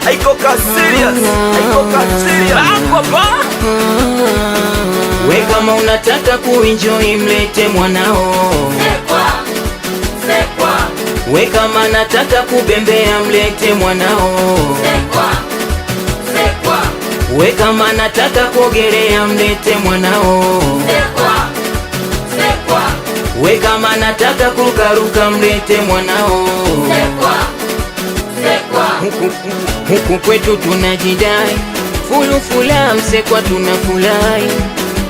haiko ka serious, haiko ka serious. Baba we kama unataka kuenjoy mlete mwanao. We kama nataka kubembea mlete mwanao. We kama nataka kuogelea mlete mwanao. We kama nataka kurukaruka mlete mwanao. Huku kwetu tunajidai, fulufula Msekwa tunafurahi.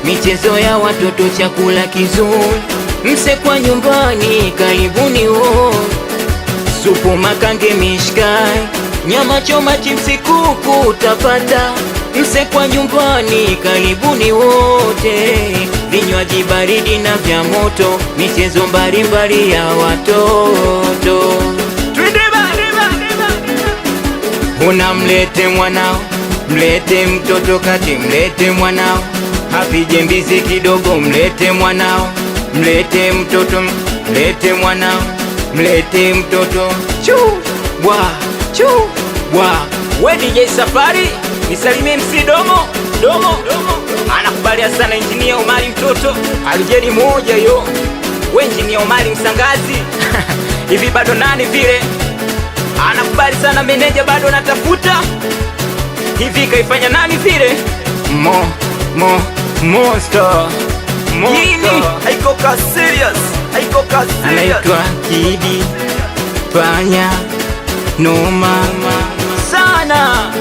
Michezo ya watoto, chakula kizuri, Msekwa nyumbani, karibuni wote. Supu, makange, mishkai, nyama choma, chipsi, kuku utapata. Msekwa nyumbani, karibuni wote. Vinywaji baridi na vya moto, michezo mbalimbali ya watoto. Unamlete mwanao, mlete mtoto kati, mlete mwanao. Apige mbizi kidogo, mlete mwanao. Mlete mtoto, mlete mwanao. Mlete mtoto. Chubwa. We DJ Safari, nisalimie MC Domo. Anakubalia sana Engineer Omari mtoto. Alijeri moja yo. We Engineer Omari Msangazi. Hivi bado nani vile? Anakubali sana meneja, bado natafuta. Hivi kaifanya nani vile? Monster. Nini? Haiko ka serious, haiko ka serious. Anaitwa Kidi Panya Noma sana.